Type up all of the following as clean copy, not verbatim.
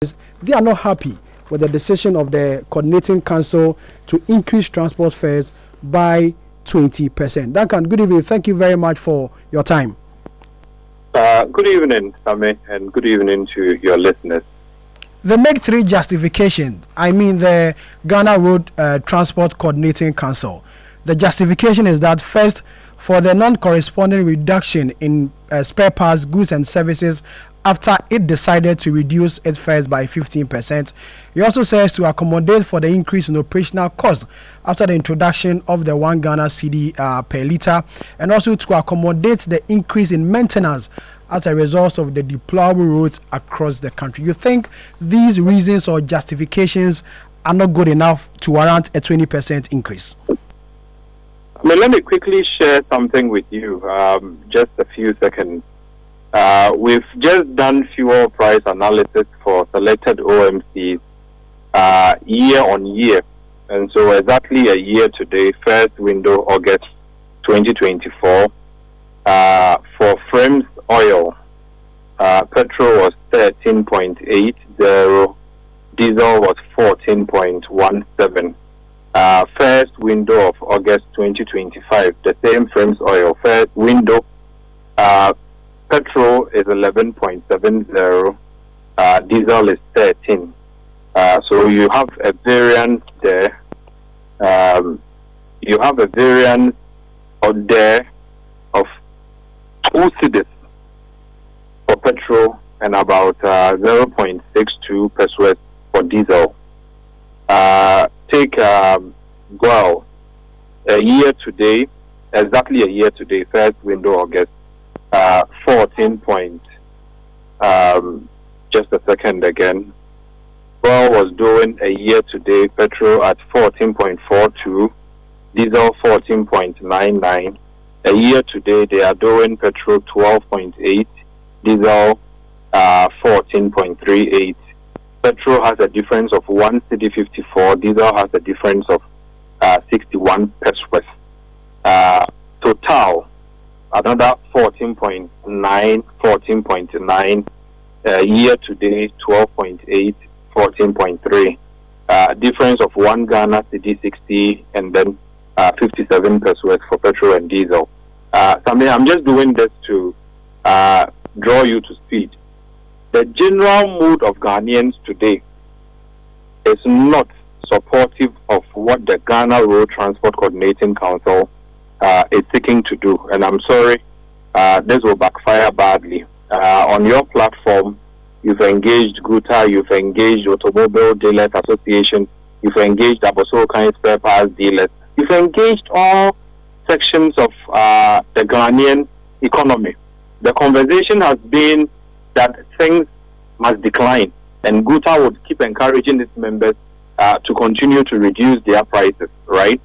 they are not happy with the decision of the coordinating council to increase transport fares by 20%. Duncan, good evening. Thank you very much for your time. Good evening, Sami, and good evening to your listeners. They make three justifications. I mean, the Ghana Road Transport Coordinating Council. The justification is that first, for the non-corresponding reduction in spare parts, goods and services after it decided to reduce its fares by 15%. It also says to accommodate for the increase in operational costs after the introduction of the 1 Ghana cedi per litre, and also to accommodate the increase in maintenance as a result of the deployable roads across the country. You think these reasons or justifications are not good enough to warrant a 20% increase? Let me quickly share something with you, just a few seconds. We've just done fuel price analysis for selected OMCs year on year. And so exactly a year today, first window, August 2024, for Frames oil, petrol was 13.80, diesel was 14.17. First window of August 2025, the same Frames oil, first window, petrol is 11.70, diesel is 13. So you have a variance there. You have a variance out there of 2 cedis for petrol and about 0.62 pesos for diesel. Take well, a year today, exactly a year today, first window August, 14 point, just a second again. Well was doing a year today, petrol at 14.42, diesel 14.99. A year today, they are doing petrol 12.8, diesel 14.38. Petrol has a difference of 1 cedi 54, diesel has a difference of 61 pesos. Total, another 14.9, 14.9, year today 12.8, 14.3. Difference of 1 Ghana cedi 60 and then 57 pesos for petrol and diesel. I'm just doing this to draw you to speed. The general mood of Ghanaians today is not supportive of what the Ghana Road Transport Coordinating Council is seeking to do. And I'm sorry, this will backfire badly. On your platform, you've engaged GUTA, you've engaged Automobile Dealers Association, you've engaged Abosokan Spare Parts Dealers, you've engaged all sections of the Ghanaian economy. The conversation has been that things must decline, and GUTA would keep encouraging its members to continue to reduce their prices, right?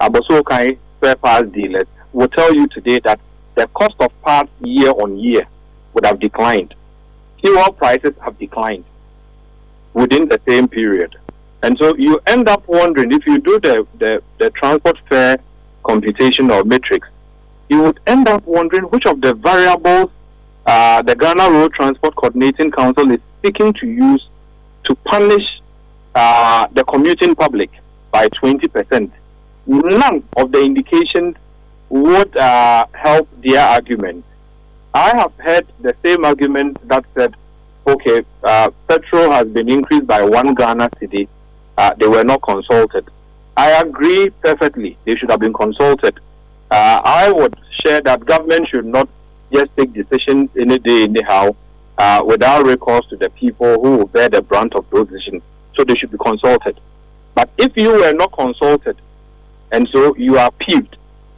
Abosokan Spare Parts Dealers will tell you today that the cost of parts year on year would have declined. Fuel prices have declined within the same period. And so you end up wondering, if you do the transport fare computation or matrix, you would end up wondering which of the variables the Ghana Road Transport Coordinating Council is seeking to use to punish the commuting public by 20%. None of the indications would help their argument. I have heard the same argument that said, okay, petrol has been increased by 1 Ghana cedi. They were not consulted. I agree perfectly. They should have been consulted. I would share that government should not just take decisions any day, anyhow, without recourse to the people who will bear the brunt of those decisions. So they should be consulted. But if you were not consulted, and so you are peeved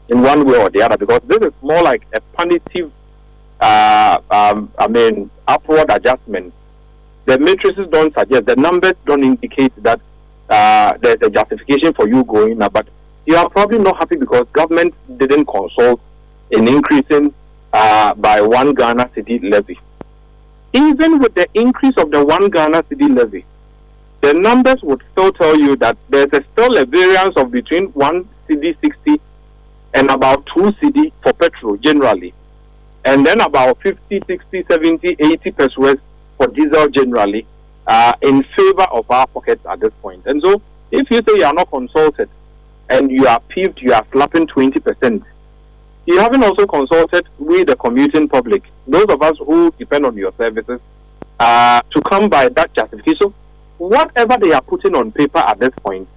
in one way or the other, because this is more like a punitive, upward adjustment. The matrices don't suggest, the numbers don't indicate that there's a justification for you going up, but you are probably not happy because government didn't consult in increasing by 1 Ghana cedi levy. Even with the increase of the 1 Ghana cedi levy, the numbers would still tell you that there's still a variance of between 1 cedi 60 and about 2 cedi for petrol generally, and then about 50, 60, 70, 80 pesos for diesel generally, in favor of our pockets at this point. And so, if you say you are not consulted and you are peeved, you are slapping 20%, you haven't also consulted with the commuting public, those of us who depend on your services, to come by that justification. Whatever they are putting on paper at this point,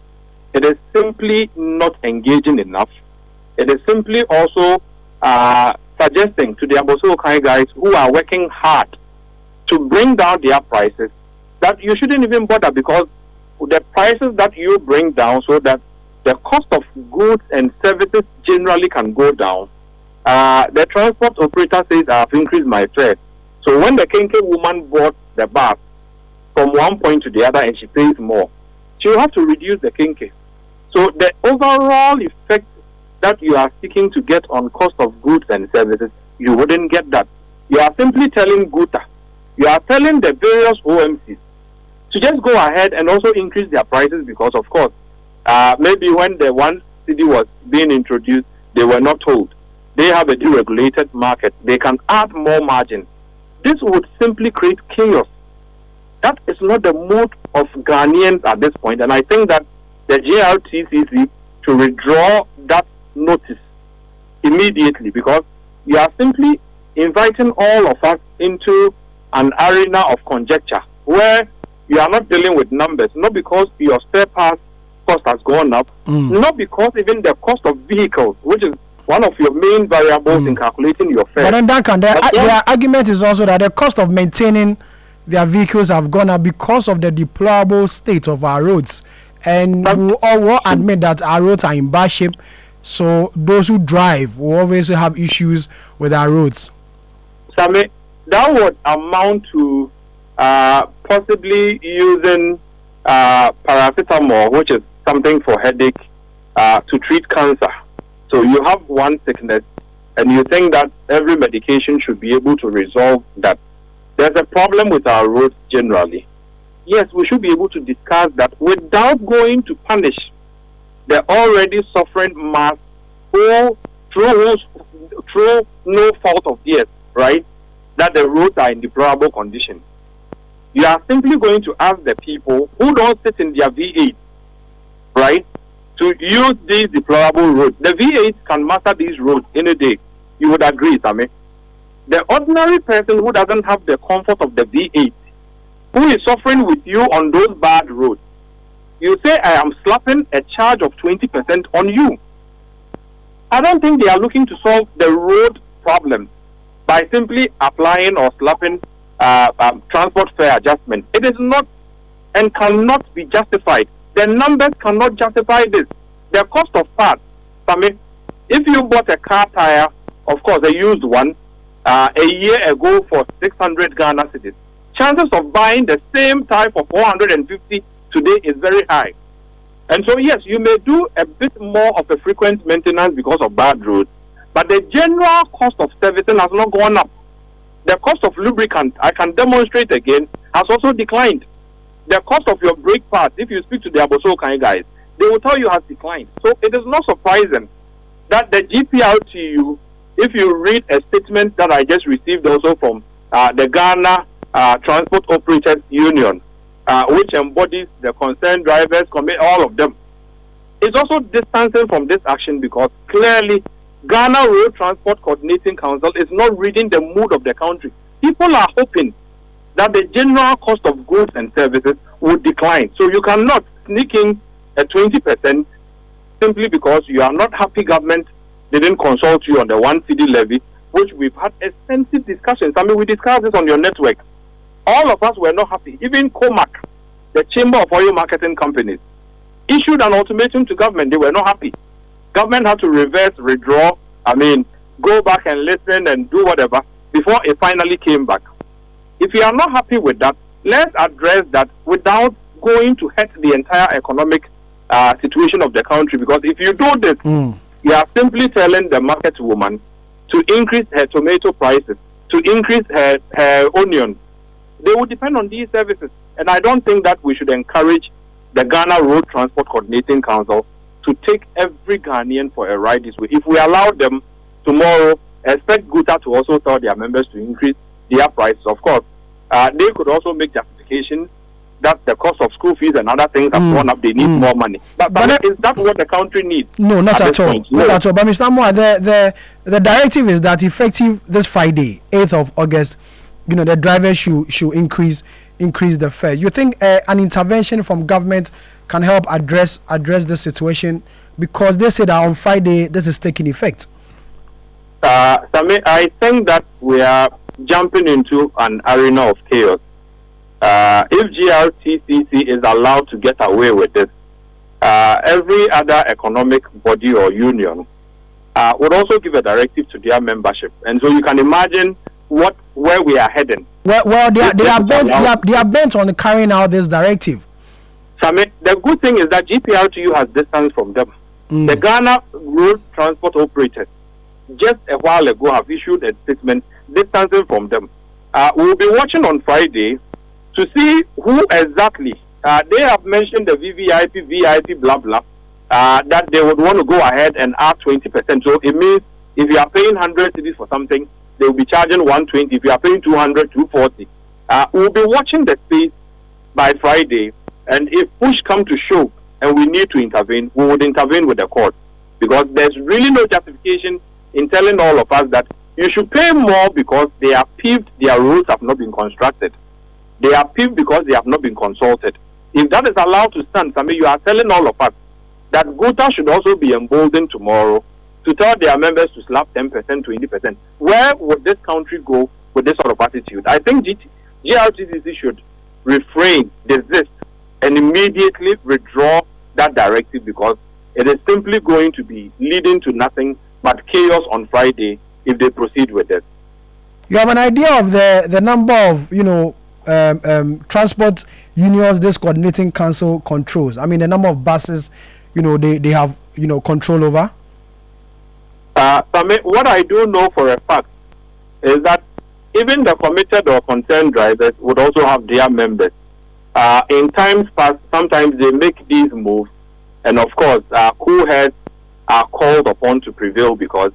it is simply not engaging enough. It is simply also suggesting to the Abosokai guys who are working hard to bring down their prices that you shouldn't even bother, because the prices that you bring down so that the cost of goods and services generally can go down. The transport operator says, I have increased my fare. So when the Kenke woman bought the bus from one point to the other and she pays more, she will have to reduce the Kenke. So the overall effect that you are seeking to get on cost of goods and services, you wouldn't get that. You are simply telling Guta, you are telling the various OMCs to just go ahead and also increase their prices, because, of course, maybe when the one city was being introduced, they were not told. They have a deregulated market. They can add more margin. This would simply create chaos. That is not the mood of Ghanaians at this point, and I think that the GRTCC should withdraw that notice immediately, because you are simply inviting all of us into an arena of conjecture where you are not dealing with numbers, not because your spare parts cost has gone up, not because even the cost of vehicles, which is one of your main variables in calculating your fare. But then Duncan, their argument is also that the cost of maintaining their vehicles have gone up because of the deplorable state of our roads. And we all will admit that our roads are in bad shape, so those who drive will always have issues with our roads. Sammy, that would amount to possibly using paracetamol, which is something for headache, to treat cancer. So you have one sickness, and you think that every medication should be able to resolve that. There's a problem with our roads generally. Yes, we should be able to discuss that without going to punish the already suffering mass who, through no fault of theirs, right, that the roads are in deplorable condition. You are simply going to ask the people who don't sit in their V8, right, to use these deplorable roads. The V8 can master these roads in a day. You would agree, Sammy. The ordinary person who doesn't have the comfort of the V8, who is suffering with you on those bad roads, you say, I am slapping a charge of 20% on you. I don't think they are looking to solve the road problem by simply applying or slapping transport fare adjustment. It is not and cannot be justified. The numbers cannot justify this. The cost of parts, I mean, if you bought a car tire, of course, a used one, a year ago for 600 Ghana cedis, chances of buying the same type for 450 today is very high. And so, yes, you may do a bit more of a frequent maintenance because of bad roads, but the general cost of servicing has not gone up. The cost of lubricant, I can demonstrate again, has also declined. The cost of your brake pads, if you speak to the Abosokai guys, they will tell you has declined. So it is not surprising that the GPRTU, if you read a statement that I just received also from the Ghana Transport Operators Union, which embodies the concerned drivers, all of them, is also distancing from this action, because clearly Ghana Road Transport Coordinating Council is not reading the mood of the country. People are hoping that the general cost of goods and services would decline. So you cannot sneak in a 20% simply because you are not happy government didn't consult you on the one city levy, which we've had extensive discussions. I mean, we discussed this on your network. All of us were not happy. Even COPEC, the Chamber of Oil Marketing Companies, issued an ultimatum to government. They were not happy. Government had to reverse, withdraw, go back and listen and do whatever before it finally came back. If you are not happy with that, let's address that without going to hurt the entire economic situation of the country. Because if you do this, you are simply telling the market woman to increase her tomato prices, to increase her onions. They will depend on these services. And I don't think that we should encourage the Ghana Road Transport Coordinating Council to take every Ghanaian for a ride this way. If we allow them tomorrow, expect Guta to also tell their members to increase their prices. Of course, they could also make justification that the cost of school fees and other things have gone up. They need more money. But is that what the country needs? No, not at all. No. Not at all. But Mr. Moore, the directive is that effective this Friday, 8th of August, the drivers should increase the fare. You think an intervention from government can help address this situation, because they say that on Friday this is taking effect? I think that we are jumping into an arena of chaos. If GRTCC is allowed to get away with this, every other economic body or union would also give a directive to their membership, and so you can imagine where we are heading. Well, they are bent on carrying out this directive. The good thing is that GPRTU has distance from them. The Ghana Road Transport Operators just a while ago have issued a statement distancing from them. We will be watching on Friday to see who exactly. They have mentioned the VVIP, VIP, blah blah, that they would want to go ahead and add 20%. So it means if you are paying 100 cedis for something, they will be charging 120. If you are paying 200, 240. We will be watching the space by Friday, and if push come to shove and we need to intervene, we would intervene with the court, because there's really no justification in telling all of us that you should pay more because they are peeved their roads have not been constructed. They are peeved because they have not been consulted. If that is allowed to stand, you are telling all of us that GUTA should also be emboldened tomorrow to tell their members to slap 10%, 20%. Where would this country go with this sort of attitude? I think GRTCC should refrain, desist, and immediately withdraw that directive, because it is simply going to be leading to nothing but chaos on Friday if they proceed with it. You have an idea of the number of transport unions this coordinating council controls? I mean, the number of buses they have control over? What I do know for a fact is that even the committed or concerned drivers would also have their members. In times past, sometimes they make these moves, and of course, cool heads are called upon to prevail, because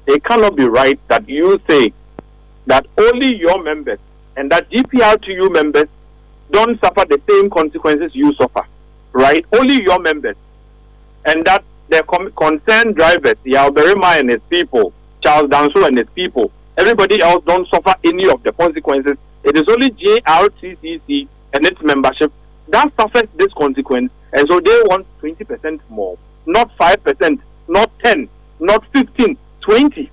it cannot be right that you say that only your members and that GPRTU members don't suffer the same consequences you suffer, right? Only your members, and that the concerned drivers, Yalberima and his people, Charles Danso and his people, everybody else don't suffer any of the consequences. It is only GRTCC and its membership that suffers this consequence, and so they want 20% more, not 5%, not 10, not 15, 20.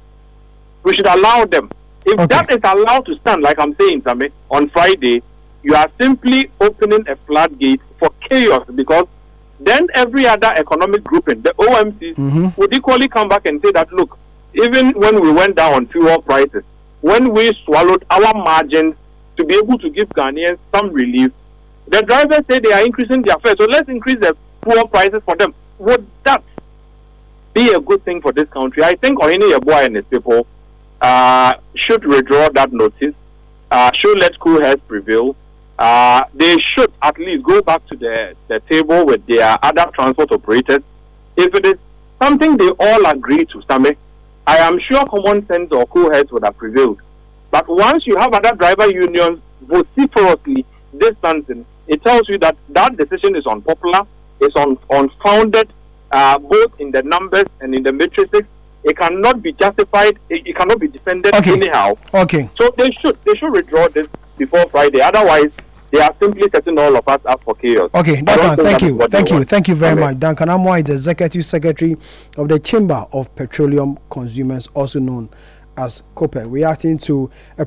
We should allow them. If that is allowed to stand, like I'm saying, on Friday, you are simply opening a floodgate for chaos, because then every other economic grouping, the OMCs, would equally come back and say that, look, even when we went down on fuel prices, when we swallowed our margins to be able to give Ghanaians some relief, the drivers say they are increasing their fares, so let's increase the fuel prices for them. Would that be a good thing for this country? I think Ohene Yeboah and his people should withdraw that notice, should let cool heads prevail. They should at least go back to the table with their other transport operators. If it is something they all agree to, I am sure common sense or cool heads would have prevailed. But once you have other driver unions vociferously distancing, it tells you that that decision is unpopular, it's unfounded, both in the numbers and in the matrices. It cannot be justified, it cannot be defended anyhow. So they should withdraw this before Friday. Otherwise, they are simply setting all of us up for chaos. Duncan, thank you very much. Duncan Amoah is the Executive Secretary of the Chamber of Petroleum Consumers, also known as COPEC, reacting to a